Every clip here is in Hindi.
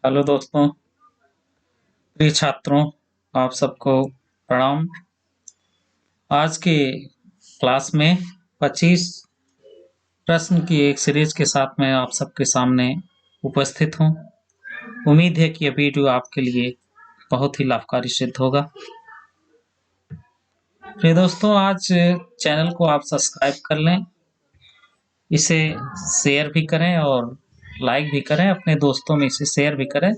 हेलो दोस्तों, प्रिय छात्रों, आप सबको प्रणाम। आज के क्लास में 25 प्रश्न की एक सीरीज के साथ मैं आप सबके सामने उपस्थित हूँ। उम्मीद है कि यह वीडियो आपके लिए बहुत ही लाभकारी सिद्ध होगा। प्रिय दोस्तों, आज चैनल को आप सब्सक्राइब कर लें, इसे शेयर भी करें और लाइक भी करें, अपने दोस्तों में इसे शेयर भी करें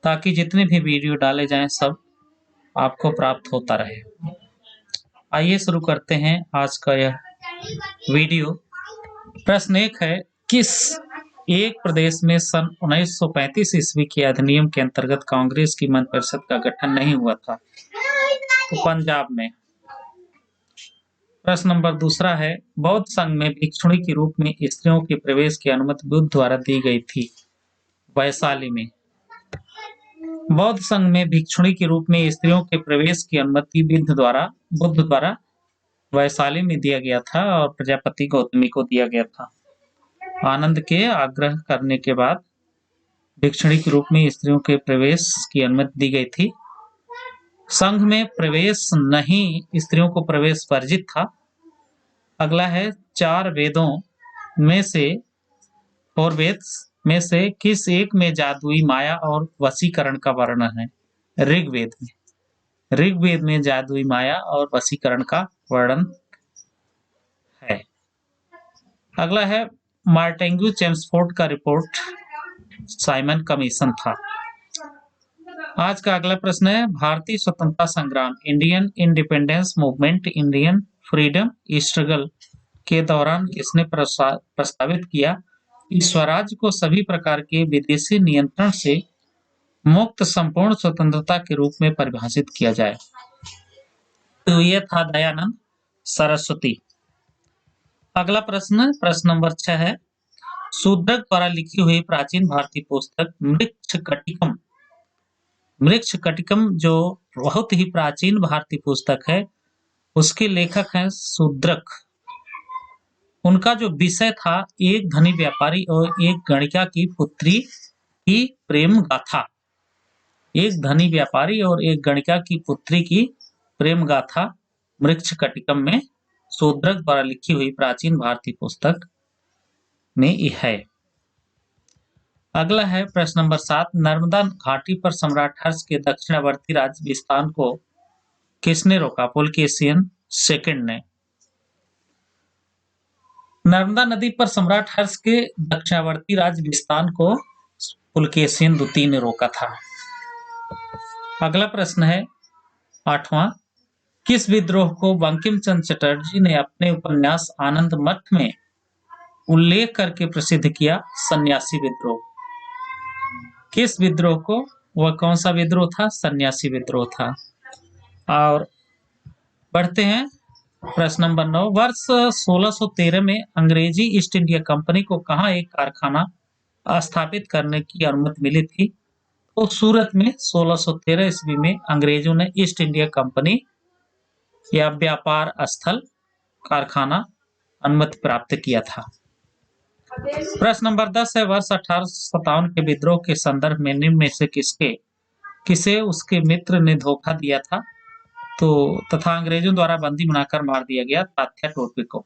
ताकि जितने भी वीडियो डाले जाएं सब आपको प्राप्त होता रहे। आइए शुरू करते हैं आज का यह वीडियो। प्रश्न 1 है, किस एक प्रदेश में सन 1935 ईस्वी के अधिनियम के अंतर्गत कांग्रेस की मंत्रिपरिषद परिषद का गठन नहीं हुआ था? तो पंजाब में। प्रश्न नंबर 2 है, बौद्ध संघ में भिक्षुणी के रूप में स्त्रियों के प्रवेश की अनुमति बुद्ध द्वारा दी गई थी? वैशाली में। बौद्ध संघ में भिक्षुणी के रूप में स्त्रियों के प्रवेश की अनुमति बुद्ध द्वारा वैशाली में दिया गया था और प्रजापति गौतमी को दिया गया था। आनंद के आग्रह करने के बाद भिक्षुणी के रूप में स्त्रियों के प्रवेश की अनुमति दी गई थी। संघ में प्रवेश नहीं, स्त्रियों को प्रवेश वर्जित था। अगला है, 4 वेदों में से 4 वेद में से किस एक में जादुई माया और वशीकरण का वर्णन है? ऋग्वेद में। ऋग्वेद में जादुई माया और वशीकरण का वर्णन है। अगला है, मार्टेंग्यू चेम्सफोर्ड का रिपोर्ट साइमन कमीशन था। आज का अगला प्रश्न है, भारतीय स्वतंत्रता संग्राम Indian independence movement Indian freedom struggle के दौरान किसने प्रस्तावित किया कि स्वराज को सभी प्रकार के विदेशी नियंत्रण से मुक्त संपूर्ण स्वतंत्रता के रूप में परिभाषित किया जाए? तो यह था दयानंद सरस्वती। अगला प्रश्न नंबर 6 है, शूद्रक द्वारा लिखी हुई प्राचीन भारतीय पुस्तक मृच्छकटिकम जो बहुत ही प्राचीन भारतीय पुस्तक है, उसके लेखक हैं शूद्रक। उनका जो विषय था, एक धनी व्यापारी और एक गणिका की पुत्री की प्रेम गाथा। एक धनी व्यापारी और एक गणिका की पुत्री की प्रेम गाथा मृच्छकटिकम में शूद्रक द्वारा लिखी हुई प्राचीन भारतीय पुस्तक में है। अगला है प्रश्न नंबर 7, नर्मदा घाटी पर सम्राट हर्ष के दक्षिणावर्ती राज्य विस्तार को किसने रोका? पुलकेशिन सेकंड ने। नर्मदा नदी पर सम्राट हर्ष के दक्षिणावर्ती राज्य विस्तार को पुलकेशिन द्वितीय ने रोका था। अगला प्रश्न है 8वां, किस विद्रोह को बंकिम चंद्र चटर्जी ने अपने उपन्यास आनंद मठ में उल्लेख करके प्रसिद्ध किया? सन्यासी विद्रोह। किस विद्रोह को? वह कौन सा विद्रोह था? सन्यासी विद्रोह था। और बढ़ते हैं प्रश्न नंबर 9, वर्ष 1613 में अंग्रेजी ईस्ट इंडिया कंपनी को कहां एक कारखाना स्थापित करने की अनुमति मिली थी? तो सूरत में 1613 ईस्वी में अंग्रेजों ने ईस्ट इंडिया कंपनी या व्यापार स्थल कारखाना अनुमति प्राप्त किया था। प्रश्न नंबर 10 है, वर्ष 1857 के विद्रोह के संदर्भ में निम्न में से किसे उसके मित्र ने धोखा दिया था तो तथा अंग्रेजों द्वारा बंदी बनाकर मार दिया गया? तात्या टोपे को।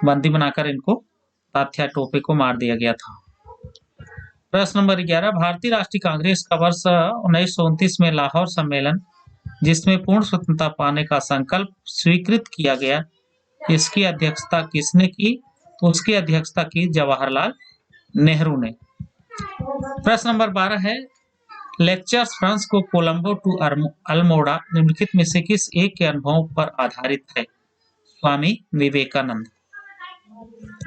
बंदी बनाकर इनको तात्या टोपे को मार दिया गया था। प्रश्न नंबर 11, भारतीय राष्ट्रीय कांग्रेस का वर्ष 1929 में लाहौर सम्मेलन, जिसमें पूर्ण स्वतंत्रता पाने का संकल्प स्वीकृत किया गया, इसकी अध्यक्षता किसने की? तो उसकी अध्यक्षता की जवाहरलाल नेहरू ने। प्रश्न नंबर 12 है, लेक्चर्स फ्रांस को कोलंबो टू अल्मोड़ा निम्नलिखित में से किस एक के अनुभवों पर आधारित है? स्वामी विवेकानंद।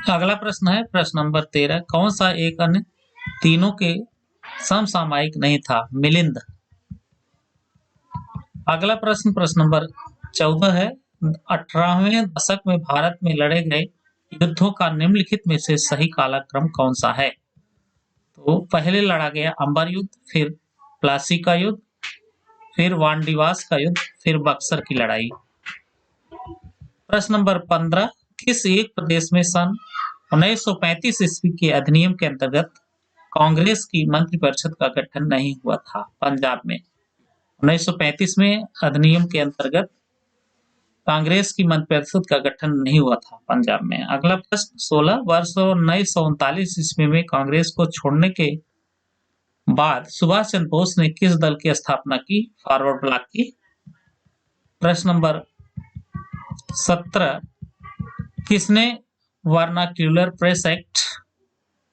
अगला प्रश्न है प्रश्न नंबर 13, कौन सा एक अन्य तीनों के समसामयिक नहीं था? मिलिंद। अगला प्रश्न नंबर 14 है, 18वें दशक में भारत में लड़े गए युद्धों का निम्नलिखित में से सही कालक्रम कौन सा है? तो पहले लड़ा गया अंबर युद्ध, फिर प्लासी का युद्ध, फिर वांडीवास का युद्ध, फिर बक्सर की लड़ाई। प्रश्न नंबर 15, किस एक प्रदेश में सन 1935 ईस्वी के अधिनियम के अंतर्गत कांग्रेस की मंत्रिपरिषद का गठन नहीं हुआ था पंजाब में? 1935 में अधिनियम के अंतर्गत कांग्रेस की मंत्रिपरिषद का गठन नहीं हुआ था पंजाब में। अगला प्रश्न 16 वर्ष 1939 ईस्वी में कांग्रेस को छोड़ने के बाद सुभाष चंद्र बोस ने किस दल की स्थापना की? फॉरवर्ड ब्लॉक की। प्रश्न नंबर 17 किसने वर्नाक्यूलर प्रेस एक्ट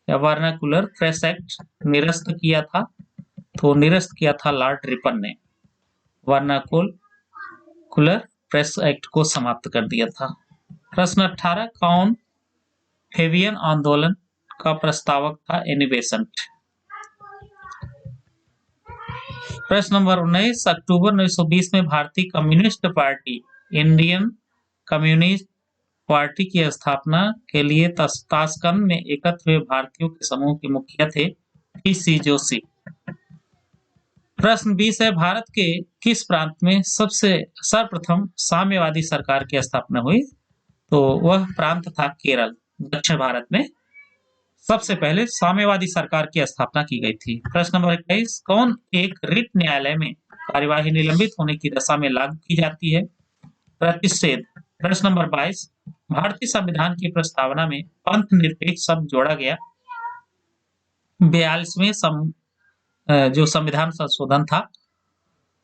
या वर्नाकुलर प्रेस एक्ट निरस्त किया था? तो निरस्त किया था लॉर्ड रिपन ने। वर्नाकुलर प्रेस एक्ट को समाप्त कर दिया था। प्रश्न 18 कौन फेबियन आंदोलन का प्रस्तावक था? Annie Besant. प्रश्न नंबर 19 अक्टूबर 1920 में भारतीय communist party Indian communist party की स्थापना के लिए ताशकंद में एकत्र हुए भारतीयों के समूह के मुखिया थे पी.सी. जोशी। प्रश्न 20 है भारत के किस प्रांत में सर्वप्रथम साम्यवादी सरकार की स्थापना हुई? तो वह प्रांत था केरल। दक्षिण भारत में सबसे पहले साम्यवादी सरकार की स्थापना की गई थी। प्रश्न नंबर 21 कौन एक रिट न्यायालय में कार्यवाही निलंबित होने की दशा में लागू की जाती है? प्रतिषेध। प्रश्न नंबर 22 भारतीय संविधान की प्रस्तावना में पंथ निरपेक्ष शब्द जोड़ा गया। 42वें जो संविधान संशोधन था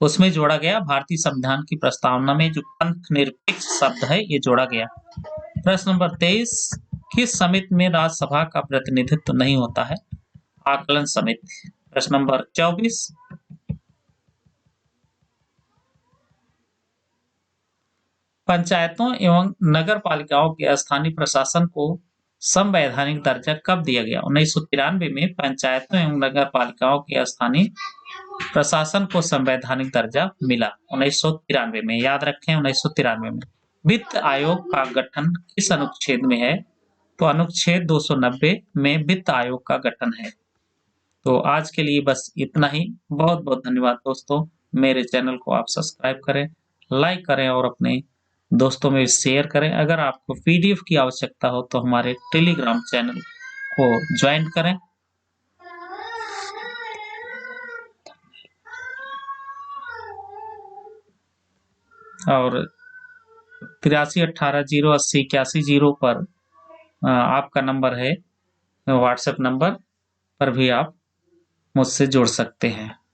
उसमें जोड़ा गया। भारतीय संविधान की प्रस्तावना में जो पंथ निरपेक्ष शब्द है ये जोड़ा गया। प्रश्न नंबर 23 किस समिति में राज्यसभा का प्रतिनिधित्व नहीं होता है? आकलन समिति। प्रश्न नंबर 24 पंचायतों एवं नगर पालिकाओं के स्थानीय प्रशासन को संवैधानिक दर्जा कब दिया गया? 1993 में पंचायतों एवं नगर पालिकाओं के स्थानीय प्रशासन को संवैधानिक दर्जा मिला 1993 में। याद रखें 1993 में। वित्त आयोग का गठन किस अनुच्छेद में है? तो अनुच्छेद 290 में वित्त आयोग का गठन है। तो आज के लिए बस इतना ही। बहुत बहुत धन्यवाद दोस्तों। मेरे चैनल को आप सब्सक्राइब करें, लाइक करें और अपने दोस्तों में शेयर करें। अगर आपको पीडीएफ की आवश्यकता हो तो हमारे टेलीग्राम चैनल को ज्वाइन करें। और 8318080180 पर आपका नंबर है, व्हाट्सएप नंबर पर भी आप मुझसे जुड़ सकते हैं।